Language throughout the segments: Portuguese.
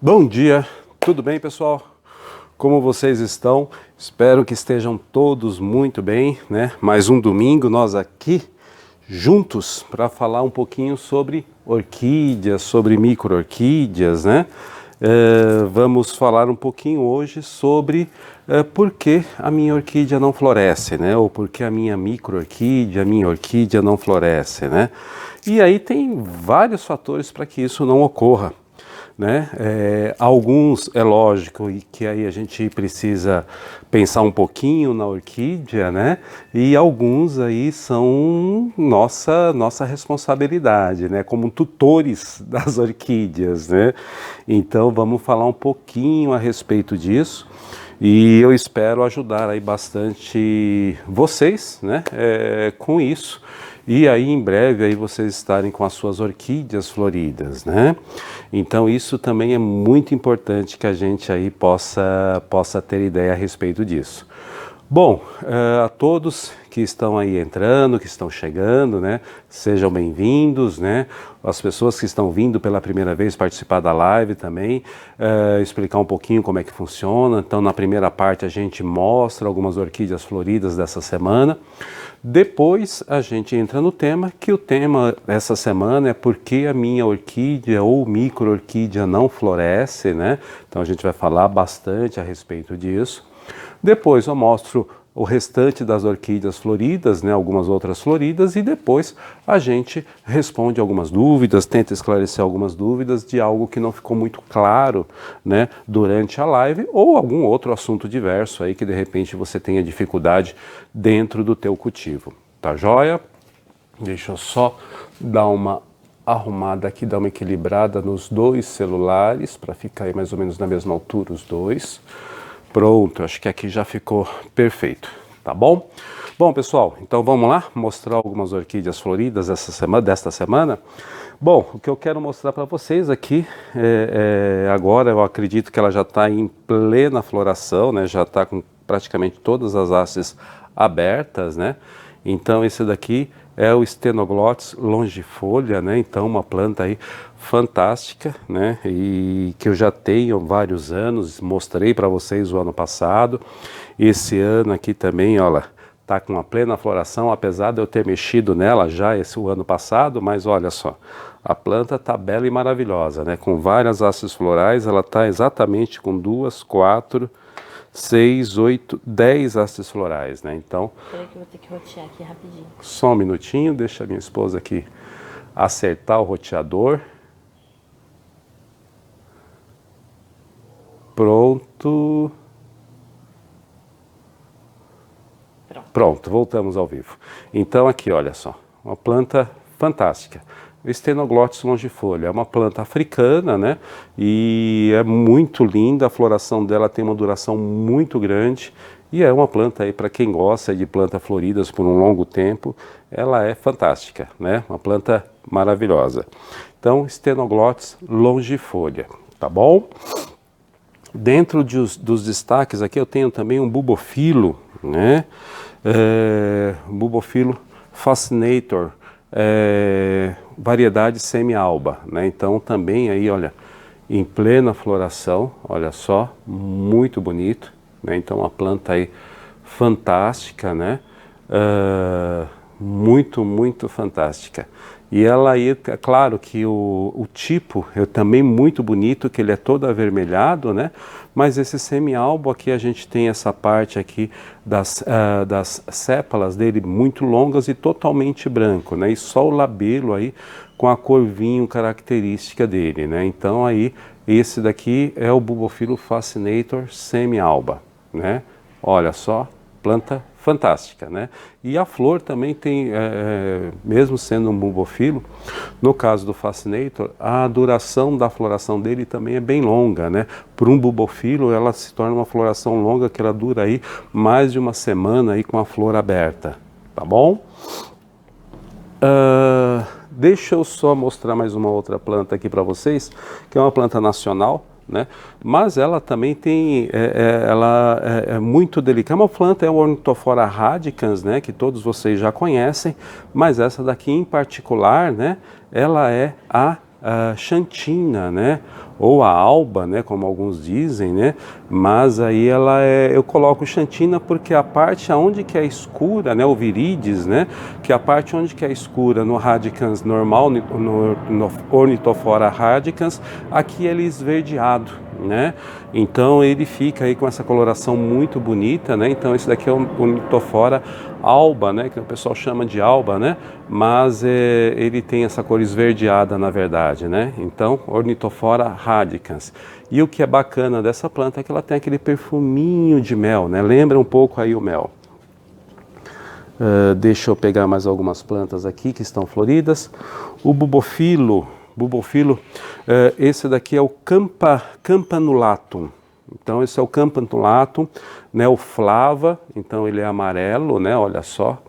Bom dia, tudo bem, pessoal? Como vocês estão? Espero que estejam todos muito bem, né? Mais um domingo, nós aqui juntos para falar um pouquinho sobre orquídeas, sobre micro-orquídeas, né? Vamos falar um pouquinho hoje sobre por que a minha orquídea não floresce, né? Ou por que a minha micro-orquídea, a minha orquídea não floresce, né? E aí tem vários fatores para que isso não ocorra, né? Alguns, é lógico, e que aí a gente precisa pensar um pouquinho na orquídea, né? E alguns aí são nossa responsabilidade, né? Como tutores das orquídeas, né? Então vamos falar um pouquinho a respeito disso. E eu espero ajudar aí bastante vocês, né? Com isso. E aí em breve aí vocês estarem com as suas orquídeas floridas, né? Então isso também é muito importante que a gente aí possa ter ideia a respeito disso. Bom, a todos que estão aí entrando, que estão chegando, né? Sejam bem-vindos, né? As pessoas que estão vindo pela primeira vez participar da live também, explicar um pouquinho como é que funciona. Então, na primeira parte a gente mostra algumas orquídeas floridas dessa semana. Depois a gente entra no tema, que o tema essa semana é por que a minha orquídea ou micro-orquídea não floresce, né? Então a gente vai falar bastante a respeito disso. Depois eu mostro o restante das orquídeas floridas, né, algumas outras floridas, e depois a gente responde algumas dúvidas, tenta esclarecer algumas dúvidas de algo que não ficou muito claro, né, durante a live, ou algum outro assunto diverso aí que de repente você tenha dificuldade dentro do teu cultivo. Tá joia? Deixa eu só dar uma arrumada aqui, dar uma equilibrada nos dois celulares, para ficar aí mais ou menos na mesma altura os dois. Pronto, acho que aqui já ficou perfeito, tá bom? Bom, pessoal, então vamos lá mostrar algumas orquídeas floridas desta semana. Bom, o que eu quero mostrar para vocês aqui, agora eu acredito que ela já está em plena floração, né? Já está com praticamente todas as hastes abertas, né? Então esse daqui é o Stenoglottis longifolia, né? Então uma planta aí fantástica, né? E que eu já tenho vários anos, mostrei para vocês o ano passado. Esse ano aqui também, olha, tá com uma plena floração, apesar de eu ter mexido nela já o ano passado, mas olha só, a planta tá bela e maravilhosa, né? Com várias hastes florais, ela tá exatamente com 2, 4, 6, 8, 10 hastes florais, né? Então, Espera que eu vou ter que rotear aqui rapidinho. só um minutinho, deixa a minha esposa aqui acertar o roteador. Pronto. Pronto, voltamos ao vivo. Então aqui, olha só, uma planta fantástica. O Stenoglottis longifolia é uma planta africana, né? E é muito linda, a floração dela tem uma duração muito grande. E é uma planta aí para quem gosta de plantas floridas por um longo tempo, ela é fantástica, né? Uma planta maravilhosa. Então, Stenoglottis longifolia, tá bom? Dentro dos destaques aqui eu tenho também um bulbophyllum, né? Bulbophyllum fascinator, variedade semi-alba, né? Então também aí, olha, em plena floração, olha só, muito bonito, né? Então uma planta aí fantástica, né? Muito fantástica. E ela aí, é claro que o tipo é também muito bonito, que ele é todo avermelhado, né? Mas esse semi-albo aqui, a gente tem essa parte aqui das sépalas dele muito longas e totalmente branco, né? E só o labelo aí com a cor vinho característica dele, né? Então aí, esse daqui é o Bulbophyllum fascinator semi-alba, né? Olha só, planta fantástica, né? E a flor também tem, mesmo sendo um bulbophyllum, no caso do fascinator, a duração da floração dele também é bem longa, né? Por um bulbophyllum, ela se torna uma floração longa que ela dura aí mais de uma semana aí com a flor aberta, tá bom? Deixa eu só mostrar mais uma outra planta aqui para vocês, que é uma planta nacional, né? Mas ela também tem, ela é muito delicada. Uma planta é o Ornithophora radicans, né? Que todos vocês já conhecem, mas essa daqui em particular, né? Ela é a xantina, né? Ou a alba, né? Como alguns dizem, né? Mas aí eu coloco xantina porque a parte onde que é escura, né? O viridis, né? Que a parte onde que é escura no radicans normal, no Ornithophora radicans, aqui ele é esverdeado, né? Então ele fica aí com essa coloração muito bonita, né? Então esse daqui é o Ornithophora alba, né? Que o pessoal chama de alba, né? Mas ele tem essa cor esverdeada na verdade, né? Então Ornithophora radicans. E o que é bacana dessa planta é que ela tem aquele perfuminho de mel, né? Lembra um pouco aí o mel. Deixa eu pegar mais algumas plantas aqui que estão floridas. O bubofilo, esse daqui é o campanulatum. Então esse é o campanulatum, né? O flava, então ele é amarelo, né? Olha só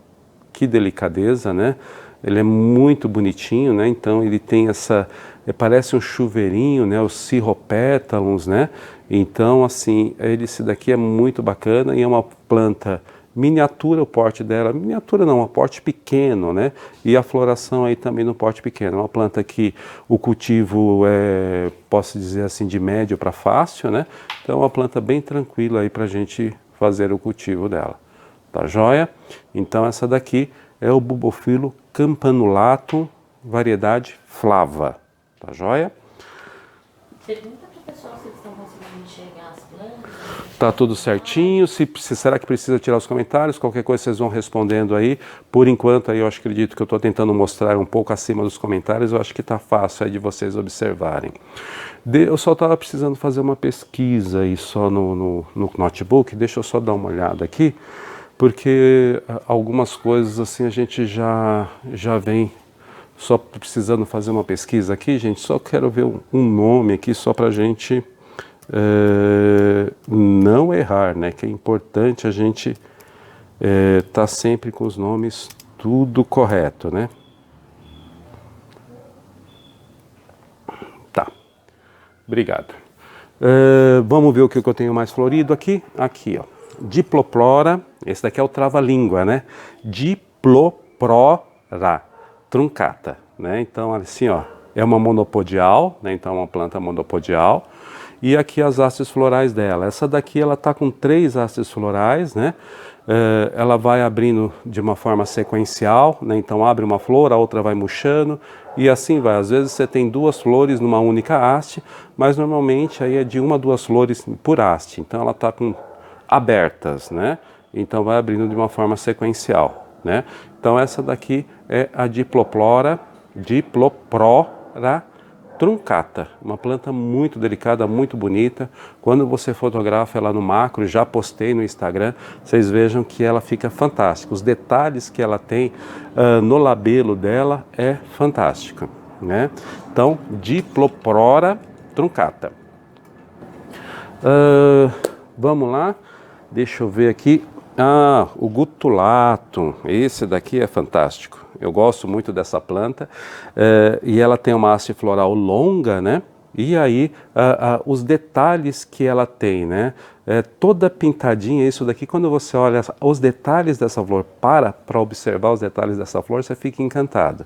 que delicadeza, né? Ele é muito bonitinho, né? Então ele tem parece um chuveirinho, né? Os cirropétalons, né? Então assim, esse daqui é muito bacana e é uma planta miniatura, o porte dela, miniatura não, um porte pequeno, né? E a floração aí também no porte pequeno. Uma planta que o cultivo posso dizer assim, de médio para fácil, né? Então é uma planta bem tranquila aí para a gente fazer o cultivo dela. Tá joia? Então essa daqui é o Bubofilo campanulatum, variedade flava. Tá joia? Pergunta para o pessoal se eles estão conseguindo enxergar as plantas. Tá tudo certinho. Será que precisa tirar os comentários? Qualquer coisa vocês vão respondendo aí. Por enquanto aí eu acredito que eu estou tentando mostrar um pouco acima dos comentários. Eu acho que está fácil aí de vocês observarem. Eu só estava precisando fazer uma pesquisa aí só no notebook. Deixa eu só dar uma olhada aqui, porque algumas coisas assim a gente já vem só precisando fazer uma pesquisa aqui, gente. Só quero ver um nome aqui só para a gente não errar, né? Que é importante a gente tá sempre com os nomes tudo correto, né? Tá, obrigado. Vamos ver o que eu tenho mais florido aqui. Aqui, ó, Diploplora. Esse daqui é o trava-língua, né? Diploplora truncata, né? Então assim, ó, é uma monopodial, né? Então é uma planta monopodial. E aqui as hastes florais dela. Essa daqui ela tá com 3 hastes florais, né? Ela vai abrindo de uma forma sequencial, né? Então abre uma flor, a outra vai murchando e assim vai. Às vezes você tem 2 flores numa única haste, mas normalmente aí é de 1 a 2 flores por haste. Então ela tá com abertas, né? Então vai abrindo de uma forma sequencial, né? Então essa daqui é a Diploplora truncata, uma planta muito delicada, muito bonita. Quando você fotografa ela no macro, já postei no Instagram, vocês vejam que ela fica fantástica. Os detalhes que ela tem no labelo dela é fantástico, né? Então, Diploplora truncata. Vamos lá, deixa eu ver aqui. O Gutulatum, esse daqui é fantástico. Eu gosto muito dessa planta e ela tem uma haste floral longa, né? E aí os detalhes que ela tem, né? Toda pintadinha, isso daqui, quando você olha os detalhes dessa flor, para observar os detalhes dessa flor, você fica encantado.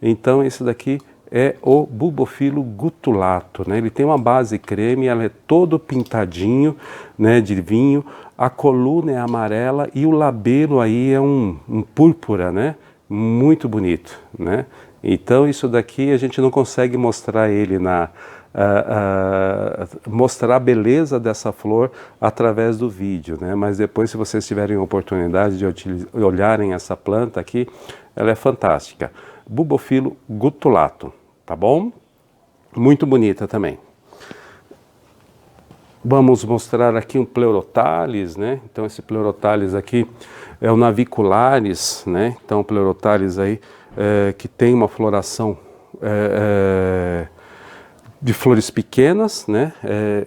Então esse daqui é o Bubofilo gutulato, né? Ele tem uma base creme, ela é todo pintadinho, né, de vinho. A coluna é amarela e o labelo aí é um púrpura, né? Muito bonito, né? Então isso daqui a gente não consegue mostrar ele mostrar a beleza dessa flor através do vídeo, né? Mas depois, se vocês tiverem a oportunidade de olharem essa planta aqui, ela é fantástica. Bubofilo gutulato, tá bom? Muito bonita também. Vamos mostrar aqui um Pleurothales, né? Então esse Pleurothales aqui é o Navicularis, né? Então o Pleurothales aí que tem uma floração de flores pequenas, né?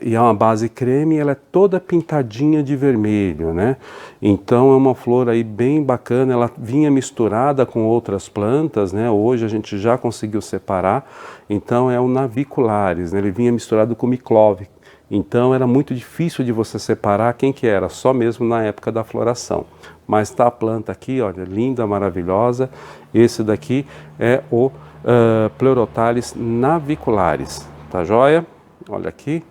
E é uma base creme, ela é toda pintadinha de vermelho, né? Então é uma flor aí bem bacana, ela vinha misturada com outras plantas, né? Hoje a gente já conseguiu separar, então é o Navicularis, né? Ele vinha misturado com Miclove. Então era muito difícil de você separar quem que era, só mesmo na época da floração. mas tá a planta aqui, olha, linda, maravilhosa. Esse daqui é o Pleurothales navicularis, tá joia? Olha aqui,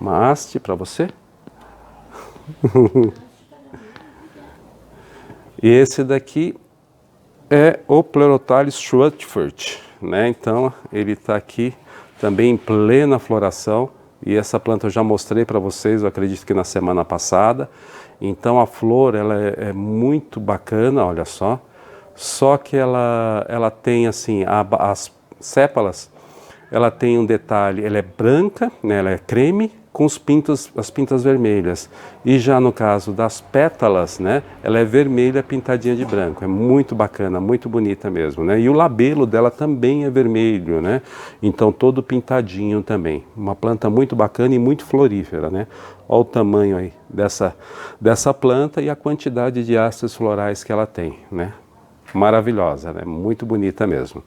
uma haste para você. E esse daqui é o Pleurothales Schwartzfurt, né? Então ele está aqui também em plena floração, e essa planta eu já mostrei para vocês, eu acredito que na semana passada. Então a flor ela é muito bacana, olha só que ela tem assim, as sépalas, ela tem um detalhe, ela é branca, né? Ela é creme, com as pintas vermelhas. E já no caso das pétalas, né, ela é vermelha pintadinha de branco. É muito bacana, muito bonita mesmo, né? E o labelo dela também é vermelho, né? Então todo pintadinho também. Uma planta muito bacana e muito florífera, né? Olha o tamanho aí dessa planta e a quantidade de hastes florais que ela tem, né? Maravilhosa, né? Muito bonita mesmo.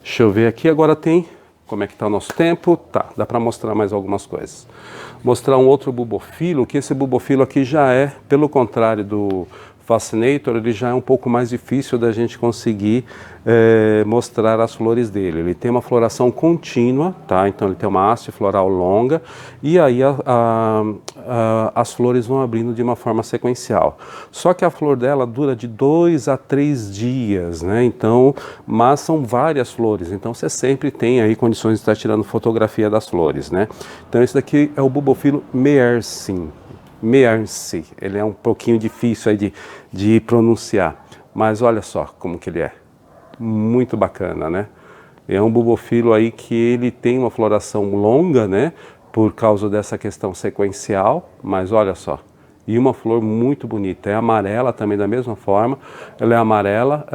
Deixa eu ver aqui, agora tem... Como é que está o nosso tempo? Tá, dá para mostrar mais algumas coisas. Mostrar um outro bulbofilo, que esse bulbofilo aqui já é, pelo contrário do Fascinator, ele já é um pouco mais difícil da gente conseguir mostrar as flores dele. Ele tem uma floração contínua, tá? Então ele tem uma haste floral longa e aí as flores vão abrindo de uma forma sequencial. Só que a flor dela dura de 2 a 3 dias, né? Então, mas são várias flores, então você sempre tem aí condições de estar tirando fotografia das flores, né? Então esse daqui é o bulbofilo Meersin. Meersin, ele é um pouquinho difícil aí de pronunciar, mas olha só como que ele é, muito bacana, né? É um bulbofilo aí que ele tem uma floração longa, né? Por causa dessa questão sequencial, mas olha só, e uma flor muito bonita, é amarela também da mesma forma, ela é amarela,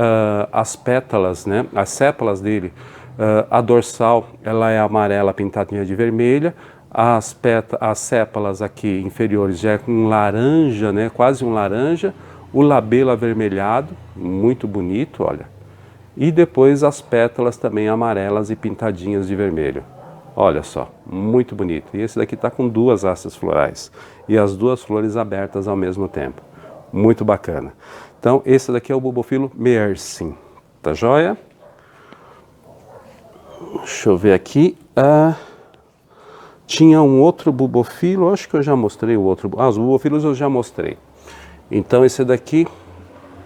as pétalas, né? As sépalas dele, a dorsal, ela é amarela pintadinha de vermelha. As sépalas aqui inferiores já é com laranja, né? Quase um laranja. O labelo avermelhado, muito bonito, olha. E depois as pétalas também amarelas e pintadinhas de vermelho. Olha só, muito bonito. E esse daqui está com 2 hastes florais. E as 2 flores abertas ao mesmo tempo. Muito bacana. Então, esse daqui é o bulbofilo Meersin. Tá joia? Deixa eu ver aqui. Tinha um outro bulbofilo, acho que eu já mostrei o outro. Os bulbofilos eu já mostrei. Então esse daqui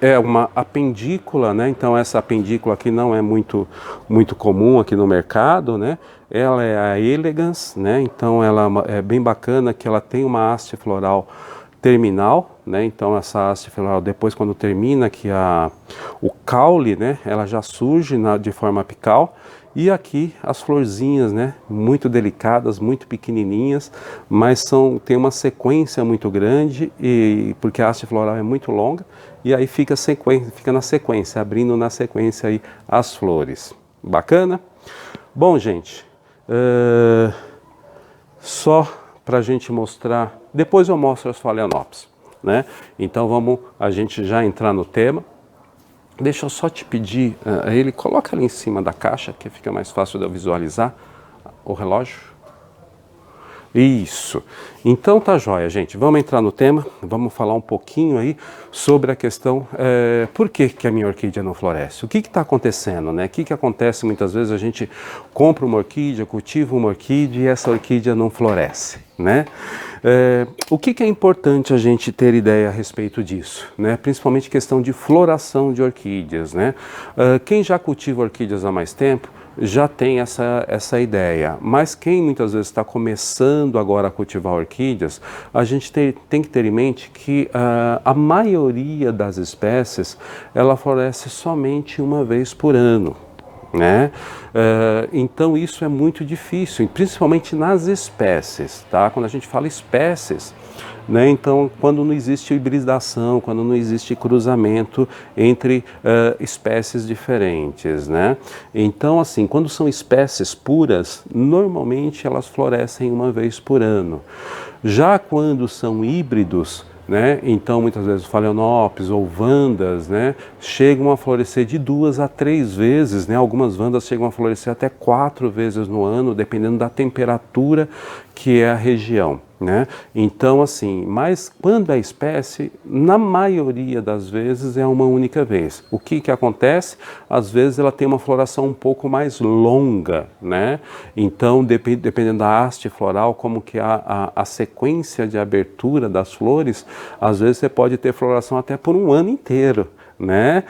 é uma apendícula, né? Então essa apendícula aqui não é muito comum aqui no mercado, né? Ela é a elegans, né? Então ela é bem bacana que ela tem uma haste floral terminal, né? Então essa haste floral depois quando termina que o caule, né? Ela já surge de forma apical. E aqui as florzinhas, né, muito delicadas, muito pequenininhas, mas tem uma sequência muito grande, porque a haste floral é muito longa, e aí fica na sequência, abrindo na sequência aí as flores. Bacana? Bom, gente, só para a gente mostrar, depois eu mostro as Phalaenopsis, né? Então vamos a gente já entrar no tema. Deixa eu só te pedir, ele coloca ali em cima da caixa, que fica mais fácil de eu visualizar o relógio. Isso. Então tá joia, gente. Vamos entrar no tema, vamos falar um pouquinho aí sobre a questão, por que a minha orquídea não floresce? O que está acontecendo, né? O que acontece muitas vezes, a gente compra uma orquídea, cultiva uma orquídea e essa orquídea não floresce, né? O que é importante a gente ter ideia a respeito disso, né? Principalmente questão de floração de orquídeas, né? Quem já cultiva orquídeas há mais tempo já tem essa ideia, mas quem muitas vezes está começando agora a cultivar orquídeas, a gente tem que ter em mente que a maioria das espécies ela floresce somente uma vez por ano, né? Então isso é muito difícil, principalmente nas espécies, tá? Quando a gente fala espécies, né? Então quando não existe hibridação, quando não existe cruzamento entre espécies diferentes, né? Então assim, quando são espécies puras, normalmente elas florescem uma vez por ano. Já quando são híbridos, né? Então muitas vezes Phalaenopsis ou vandas, né, chegam a florescer de 2 a 3 vezes, né? Algumas vandas chegam a florescer até 4 vezes no ano, dependendo da temperatura que é a região, né? Então, assim, mas quando é espécie, na maioria das vezes é uma única vez. O que que acontece? Às vezes ela tem uma floração um pouco mais longa, né? Então, dependendo da haste floral, como que a sequência de abertura das flores, às vezes você pode ter floração até por um ano inteiro, né?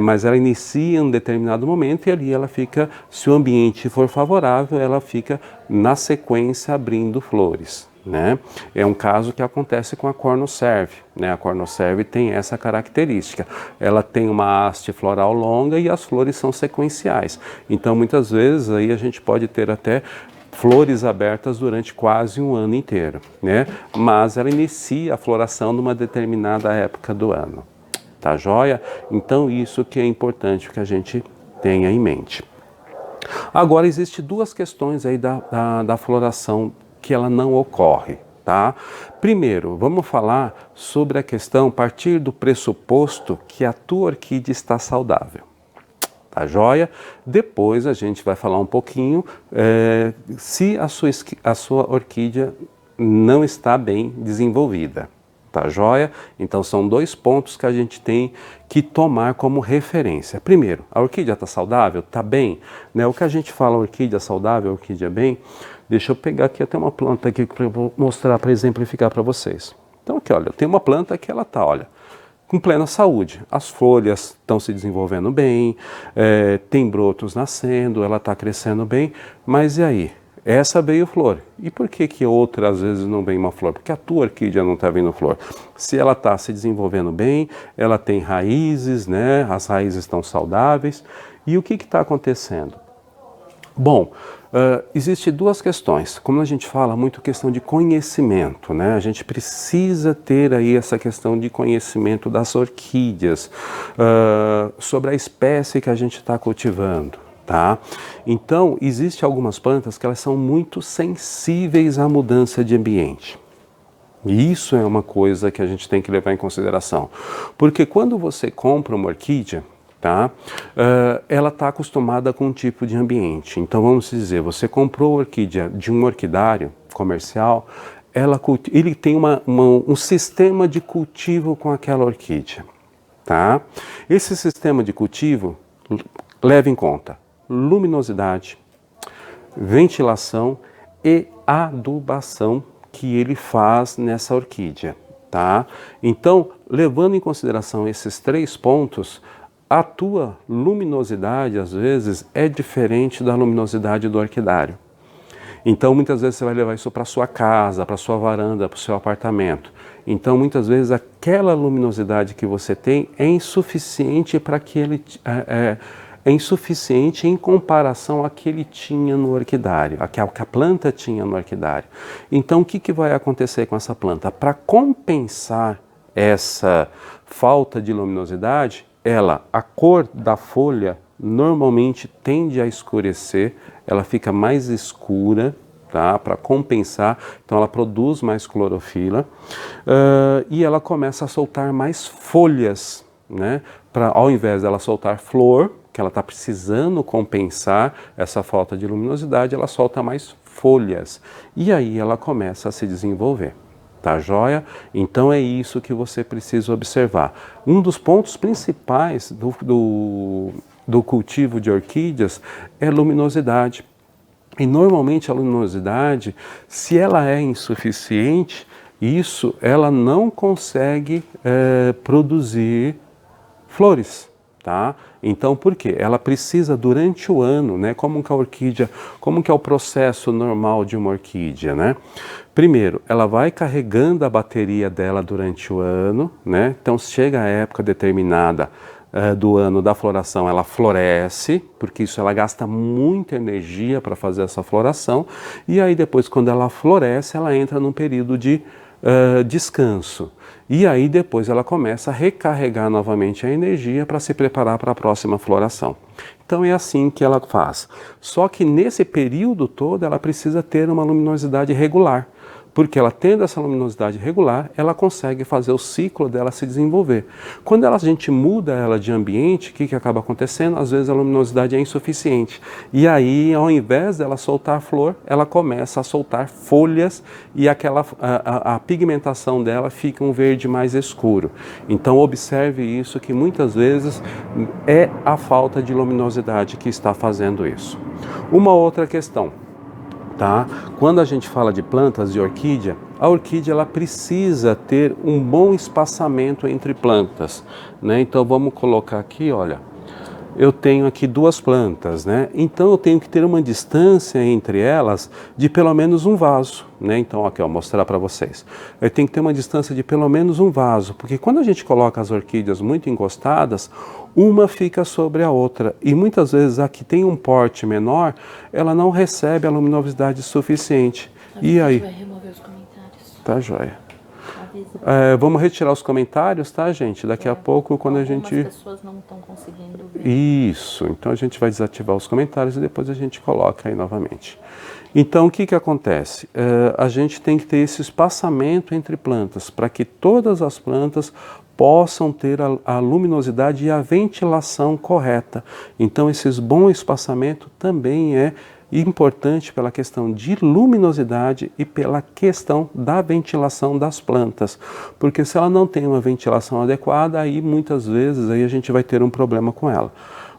Mas ela inicia em um determinado momento e ali ela fica, se o ambiente for favorável, ela fica na sequência abrindo flores, né? É um caso que acontece com a cornocerve, né? A cornocerve tem essa característica. Ela tem uma haste floral longa e as flores são sequenciais. Então, muitas vezes aí a gente pode ter até flores abertas durante quase um ano inteiro, né? Mas ela inicia a floração numa determinada época do ano. Tá joia? Então, isso que é importante que a gente tenha em mente. Agora, existe duas questões aí da floração que ela não ocorre, tá? Primeiro, vamos falar sobre a questão, partir do pressuposto que a tua orquídea está saudável. Tá joia? Depois a gente vai falar um pouquinho se a sua orquídea não está bem desenvolvida. Tá joia? Então são dois pontos que a gente tem que tomar como referência. Primeiro, a orquídea está saudável? Está bem? Né? O que a gente fala orquídea saudável, orquídea bem, deixa eu pegar aqui até uma planta aqui para mostrar, para exemplificar para vocês. Então aqui, olha, tem uma planta que ela está, olha, com plena saúde. As folhas estão se desenvolvendo bem, tem brotos nascendo, ela está crescendo bem, mas e aí? Essa veio flor. E por que que outra às vezes não vem uma flor? Porque a tua orquídea não está vindo flor. Se ela está se desenvolvendo bem, ela tem raízes, né? As raízes estão saudáveis. E o que está acontecendo? Bom, existe duas questões. Como a gente fala, muito questão de conhecimento, né? A gente precisa ter aí essa questão de conhecimento das orquídeas, sobre a espécie que a gente está cultivando. Tá? Então, existem algumas plantas que elas são muito sensíveis à mudança de ambiente. E isso é uma coisa que a gente tem que levar em consideração. Porque quando você compra uma orquídea, tá? Ela está acostumada com um tipo de ambiente. Então, vamos dizer, você comprou a orquídea de um orquidário comercial, ele tem um sistema de cultivo com aquela orquídea. Tá? Esse sistema de cultivo leva em conta luminosidade, ventilação e adubação que ele faz nessa orquídea, tá? Então, levando em consideração esses três pontos, a tua luminosidade, às vezes, é diferente da luminosidade do orquidário. Então, muitas vezes você vai levar isso para sua casa, para sua varanda, para o seu apartamento. Então, muitas vezes, aquela luminosidade que você tem é insuficiente para que ele... é insuficiente em comparação a que ele tinha no orquidário, a que a planta tinha no orquidário. Então, o que vai acontecer com essa planta? Para compensar essa falta de luminosidade, a cor da folha normalmente tende a escurecer, ela fica mais escura, tá? Para compensar, então ela produz mais clorofila e ela começa a soltar mais folhas, né? Ao invés dela soltar flor, que ela está precisando compensar essa falta de luminosidade, ela solta mais folhas. E aí ela começa a se desenvolver. Tá joia? Então é isso que você precisa observar. Um dos pontos principais do cultivo de orquídeas é luminosidade. E normalmente a luminosidade, se ela é insuficiente, ela não consegue produzir flores. Tá? Então, por quê? Ela precisa durante o ano, né? Como que é o processo normal de uma orquídea, né? Primeiro, ela vai carregando a bateria dela durante o ano, né? Então, chega a época determinada do ano da floração, ela floresce, porque ela gasta muita energia para fazer essa floração, e aí depois, quando ela floresce, ela entra num período de descanso. E aí depois ela começa a recarregar novamente a energia para se preparar para a próxima floração. Então é assim que ela faz. Só que nesse período todo ela precisa ter uma luminosidade regular, Porque ela tendo essa luminosidade regular, ela consegue fazer o ciclo dela se desenvolver. Quando a gente muda ela de ambiente, o que acaba acontecendo? Às vezes a luminosidade é insuficiente. E aí, ao invés dela soltar flor, ela começa a soltar folhas e a pigmentação dela fica um verde mais escuro. Então observe isso, que muitas vezes é a falta de luminosidade que está fazendo isso. Uma outra questão. Tá? Quando a gente fala de plantas de orquídea, a orquídea ela precisa ter um bom espaçamento entre plantas, né? Então vamos colocar aqui, olha, eu tenho aqui duas plantas, né? Então eu tenho que ter uma distância entre elas de pelo menos um vaso, né? Então aqui, ó, vou mostrar para vocês. Eu tenho que ter uma distância de pelo menos um vaso, porque quando a gente coloca as orquídeas muito encostadas, uma fica sobre a outra e muitas vezes a que tem um porte menor, ela não recebe a luminosidade suficiente. E aí? Vai remover os comentários. Tá joia. Vamos retirar os comentários, tá, gente? Daqui a pouco, quando a gente... Algumas pessoas não estão conseguindo ver. Isso, então a gente vai desativar os comentários e depois a gente coloca aí novamente. Então, o que acontece? A gente tem que ter esse espaçamento entre plantas, para que todas as plantas possam ter a luminosidade e a ventilação correta. Então, esse bom espaçamento também é importante pela questão de luminosidade e pela questão da ventilação das plantas, porque se ela não tem uma ventilação adequada, aí muitas vezes aí a gente vai ter um problema com ela.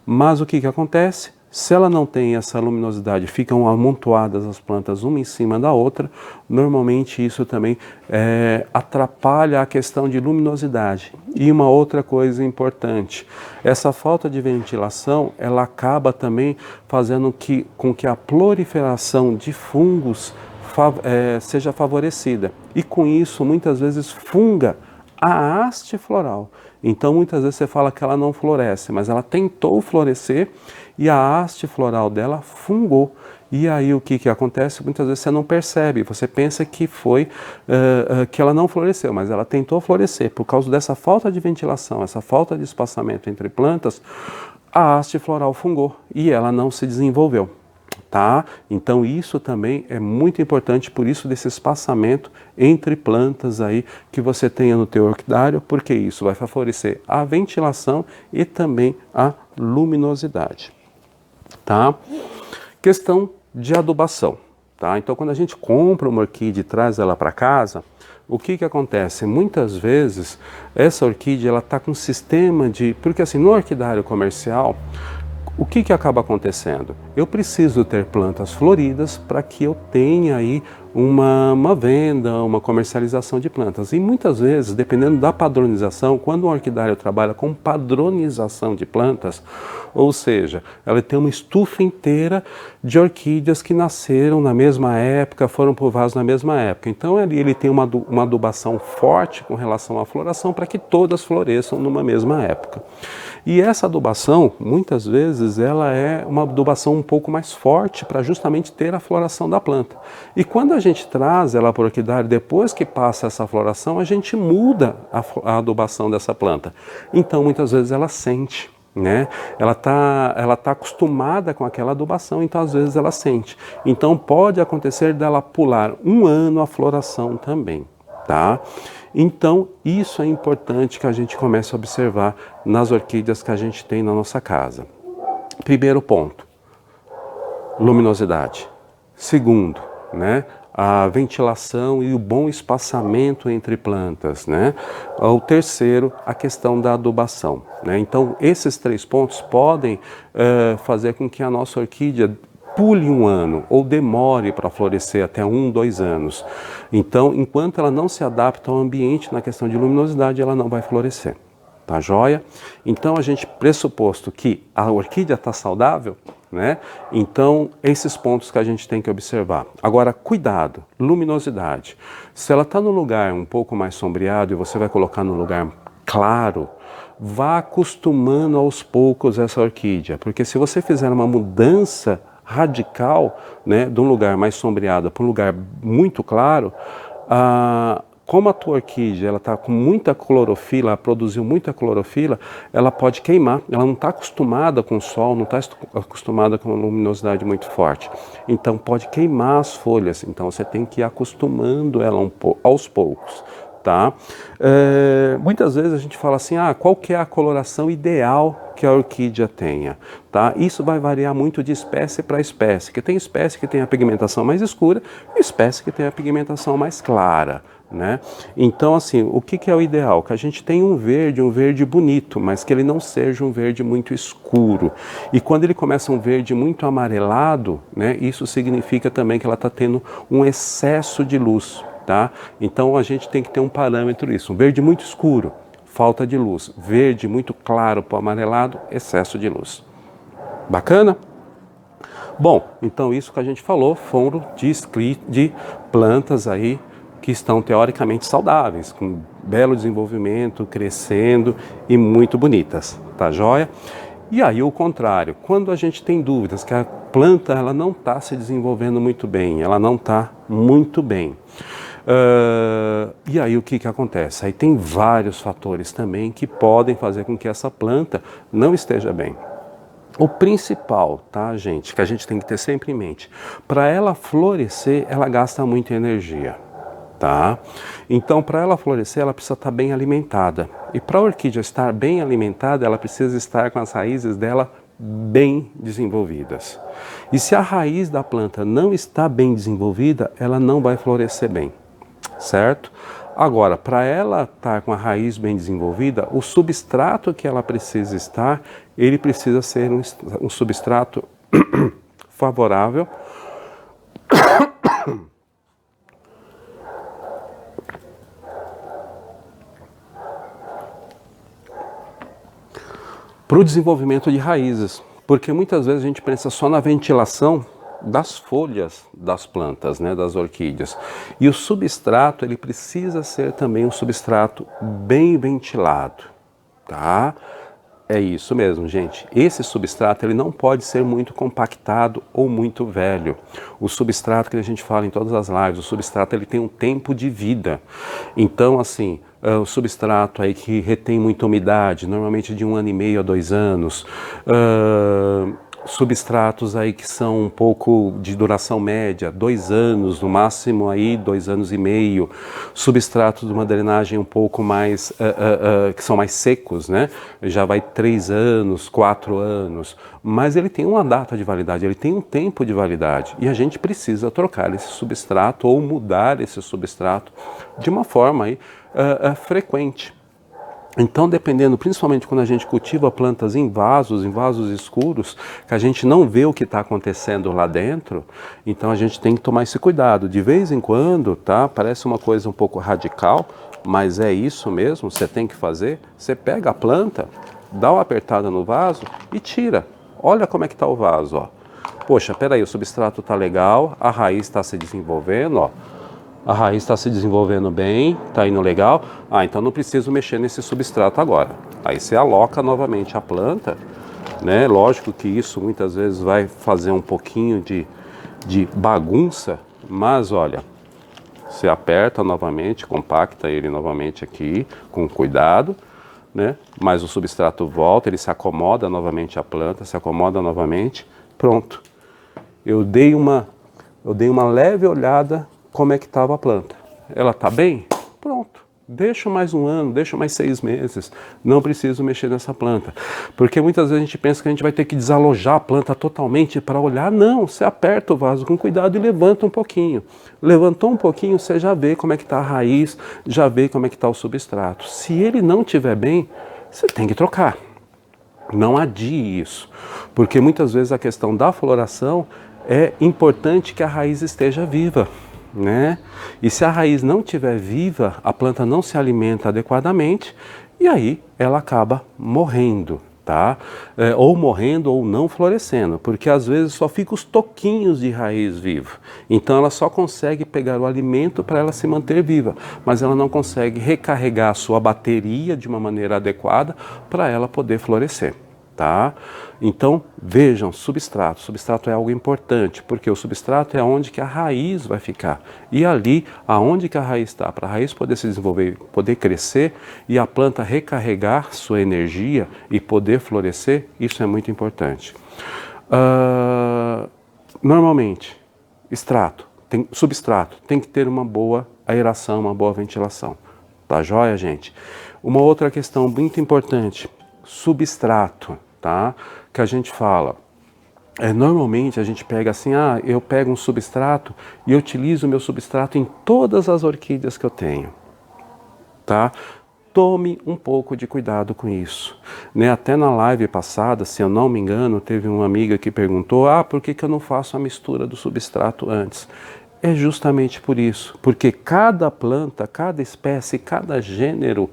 Mas o que acontece? Se ela não tem essa luminosidade, ficam amontoadas as plantas uma em cima da outra, normalmente isso também atrapalha a questão de luminosidade. E uma outra coisa importante, essa falta de ventilação, ela acaba também fazendo com que a proliferação de fungos seja favorecida. E com isso, muitas vezes, funga a haste floral. Então, muitas vezes você fala que ela não floresce, mas ela tentou florescer e a haste floral dela fungou. E aí o que acontece? Muitas vezes você não percebe, você pensa que foi que ela não floresceu, mas ela tentou florescer. Por causa dessa falta de ventilação, essa falta de espaçamento entre plantas, a haste floral fungou e ela não se desenvolveu. Tá? Então isso também é muito importante, por isso desse espaçamento entre plantas aí que você tenha no teu orquidário, porque isso vai favorecer a ventilação e também a luminosidade. Tá? Questão de adubação. Tá? Então quando a gente compra uma orquídea e traz ela para casa, o que acontece? Muitas vezes essa orquídea ela está com um sistema de... Porque assim, no orquidário comercial, o que acaba acontecendo? Eu preciso ter plantas floridas para que eu tenha aí uma venda, uma comercialização de plantas. E muitas vezes, dependendo da padronização, quando um orquidário trabalha com padronização de plantas, ou seja, ela tem uma estufa inteira de orquídeas que nasceram na mesma época, foram para o vaso na mesma época. Então ali ele tem uma adubação forte com relação à floração para que todas floresçam numa mesma época. E essa adubação, muitas vezes, ela é uma adubação um pouco mais forte para justamente ter a floração da planta. E quando a gente traz ela para o orquidário, depois que passa essa floração, a gente muda a adubação dessa planta. Então, muitas vezes, ela sente, né? Ela tá acostumada com aquela adubação, então, às vezes, ela sente. Então, pode acontecer dela pular um ano a floração também, tá? Então, isso é importante que a gente comece a observar nas orquídeas que a gente tem na nossa casa. Primeiro ponto, luminosidade. Segundo, né, a ventilação e o bom espaçamento entre plantas, né? O terceiro, a questão da adubação, né? Então, esses três pontos podem fazer com que a nossa orquídea pule um ano ou demore para florescer até 1, 2 anos. Então, enquanto ela não se adapta ao ambiente na questão de luminosidade, ela não vai florescer. Tá joia? Então, a gente pressuposto que a orquídea está saudável, né? Então, esses pontos que a gente tem que observar. Agora, cuidado, luminosidade. Se ela está no lugar um pouco mais sombreado e você vai colocar no lugar claro, vá acostumando aos poucos essa orquídea, porque se você fizer uma mudança radical, né, de um lugar mais sombreado para um lugar muito claro, Como a tua orquídea ela está com muita clorofila, ela produziu muita clorofila, ela pode queimar. Ela não está acostumada com o sol, não está acostumada com uma luminosidade muito forte. Então pode queimar as folhas. Então você tem que ir acostumando ela aos poucos. Tá? Muitas vezes a gente fala assim, qual que é a coloração ideal que a orquídea tenha? Tá? Isso vai variar muito de espécie para espécie, que tem espécie que tem a pigmentação mais escura e espécie que tem a pigmentação mais clara. Né? Então, assim, o que é o ideal? Que a gente tenha um verde bonito, mas que ele não seja um verde muito escuro. E quando ele começa um verde muito amarelado, né, isso significa também que ela está tendo um excesso de luz. Tá? Então a gente tem que ter um parâmetro isso, um verde muito escuro, falta de luz, verde muito claro para o amarelado, excesso de luz. Bacana? Bom, então isso que a gente falou foram de plantas aí que estão teoricamente saudáveis, com belo desenvolvimento, crescendo e muito bonitas, tá joia? E aí o contrário, quando a gente tem dúvidas que a planta ela não está se desenvolvendo muito bem, ela não está muito bem. E aí o que acontece? Aí tem vários fatores também que podem fazer com que essa planta não esteja bem. O principal, tá, gente, que a gente tem que ter sempre em mente, para ela florescer, ela gasta muita energia, tá? Então, para ela florescer, ela precisa estar bem alimentada. E para a orquídea estar bem alimentada, ela precisa estar com as raízes dela bem desenvolvidas. E se a raiz da planta não está bem desenvolvida, ela não vai florescer bem. Certo? Agora, para ela estar com a raiz bem desenvolvida, o substrato que ela precisa estar, ele precisa ser um substrato favorável para o desenvolvimento de raízes. Porque muitas vezes a gente pensa só na ventilação das folhas das plantas, né, das orquídeas. E o substrato, ele precisa ser também um substrato bem ventilado, tá? É isso mesmo, gente. Esse substrato, ele não pode ser muito compactado ou muito velho. O substrato que a gente fala em todas as lives, o substrato, ele tem um tempo de vida. Então, assim, o substrato aí que retém muita umidade, normalmente de 1 ano e meio a 2 anos, substratos aí que são um pouco de duração média, 2 anos, no máximo aí 2 anos e meio, substratos de uma drenagem um pouco mais, que são mais secos, né? Já vai 3 anos, 4 anos, mas ele tem uma data de validade, ele tem um tempo de validade e a gente precisa trocar esse substrato ou mudar esse substrato de uma forma aí, frequente. Então, dependendo, principalmente quando a gente cultiva plantas em vasos escuros, que a gente não vê o que está acontecendo lá dentro, então a gente tem que tomar esse cuidado. De vez em quando, tá? Parece uma coisa um pouco radical, mas é isso mesmo, você tem que fazer. Você pega a planta, dá uma apertada no vaso e tira. Olha como é que está o vaso, ó. Poxa, peraí, o substrato está legal, a raiz está se desenvolvendo, ó. A raiz está se desenvolvendo bem, está indo legal. Então não preciso mexer nesse substrato agora. Aí você aloca novamente a planta, né? Lógico que isso muitas vezes vai fazer um pouquinho de bagunça, mas olha, você aperta novamente, compacta ele novamente aqui, com cuidado, né? Mas o substrato volta, ele se acomoda novamente à planta, se acomoda novamente, pronto. Eu dei uma leve olhada como é que estava a planta. Ela está bem? Pronto. Deixa mais 1 ano, deixa mais 6 meses. Não preciso mexer nessa planta. Porque muitas vezes a gente pensa que a gente vai ter que desalojar a planta totalmente para olhar. Não, você aperta o vaso com cuidado e levanta um pouquinho. Levantou um pouquinho, você já vê como é que está a raiz, já vê como é que está o substrato. Se ele não estiver bem, você tem que trocar. Não adie isso. Porque muitas vezes a questão da floração é importante que a raiz esteja viva. Né? E se a raiz não estiver viva, a planta não se alimenta adequadamente e aí ela acaba morrendo, tá? Ou morrendo ou não florescendo, porque às vezes só fica os toquinhos de raiz vivo. Então ela só consegue pegar o alimento para ela se manter viva, mas ela não consegue recarregar a sua bateria de uma maneira adequada para ela poder florescer. tá? Então, vejam, substrato. Substrato é algo importante, porque o substrato é onde que a raiz vai ficar. E ali, aonde que a raiz está, para a raiz poder se desenvolver, poder crescer e a planta recarregar sua energia e poder florescer, isso é muito importante. Normalmente, substrato tem que ter uma boa aeração, uma boa ventilação. Tá joia, gente? Uma outra questão muito importante, substrato, tá? Que a gente fala, normalmente a gente pega assim, eu pego um substrato e eu utilizo o meu substrato em todas as orquídeas que eu tenho, tá? Tome um pouco de cuidado com isso, né? Até na live passada, se eu não me engano, teve uma amiga que perguntou, por que que eu não faço a mistura do substrato antes? É justamente por isso, porque cada planta, cada espécie, cada gênero,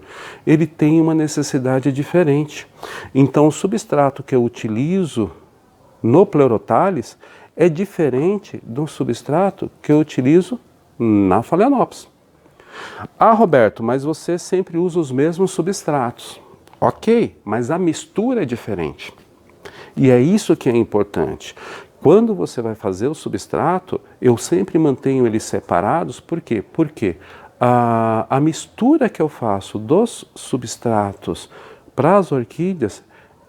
ele tem uma necessidade diferente. Então, o substrato que eu utilizo no Pleurothales é diferente do substrato que eu utilizo na Phalaenopsis. Roberto, mas você sempre usa os mesmos substratos. Ok, mas a mistura é diferente. E é isso que é importante. Quando você vai fazer o substrato, eu sempre mantenho eles separados. Por quê? Porque a mistura que eu faço dos substratos para as orquídeas,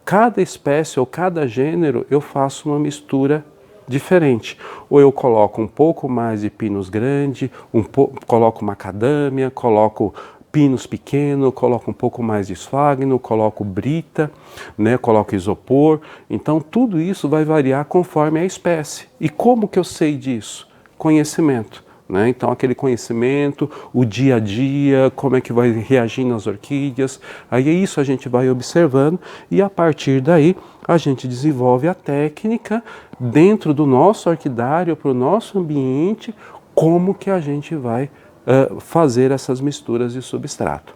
cada espécie ou cada gênero, eu faço uma mistura diferente. Ou eu coloco um pouco mais de pinus grande, coloco macadâmia, coloco pinos pequeno, coloco um pouco mais de esfagno, coloco brita, né, coloco isopor. Então tudo isso vai variar conforme a espécie. E como que eu sei disso? Conhecimento. Né? Então aquele conhecimento, o dia a dia, como é que vai reagir nas orquídeas, aí é isso a gente vai observando e a partir daí a gente desenvolve a técnica dentro do nosso orquidário, para o nosso ambiente, como que a gente vai fazer essas misturas de substrato.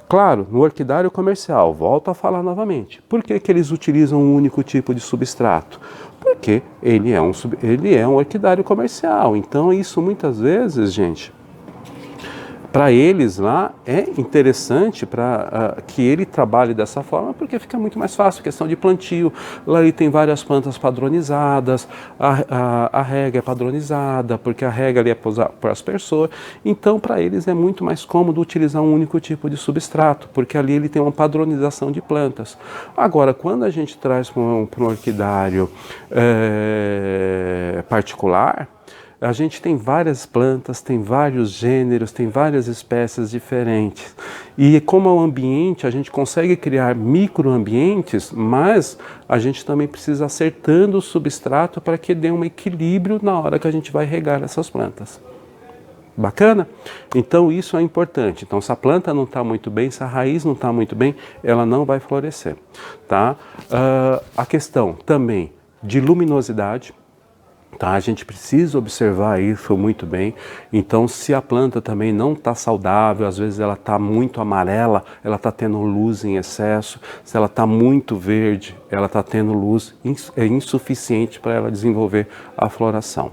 Claro, no orquidário comercial, volto a falar novamente, por que que eles utilizam um único tipo de substrato? Porque ele é um orquidário comercial, então isso muitas vezes, gente, para eles lá é interessante que ele trabalhe dessa forma, porque fica muito mais fácil, questão de plantio. Lá ele tem várias plantas padronizadas, a rega é padronizada, porque a rega ali é por aspersor. Então, para eles é muito mais cômodo utilizar um único tipo de substrato, porque ali ele tem uma padronização de plantas. Agora, quando a gente traz para um orquidário particular, a gente tem várias plantas, tem vários gêneros, tem várias espécies diferentes. E como é um ambiente, a gente consegue criar microambientes, mas a gente também precisa acertando o substrato para que dê um equilíbrio na hora que a gente vai regar essas plantas. Bacana? Então isso é importante. Então se a planta não está muito bem, se a raiz não está muito bem, ela não vai florescer. Tá? A questão também de luminosidade. Tá, a gente precisa observar isso muito bem. Então, se a planta também não está saudável, às vezes ela está muito amarela, ela está tendo luz em excesso. Se ela está muito verde, ela está tendo luz insuficiente para ela desenvolver a floração.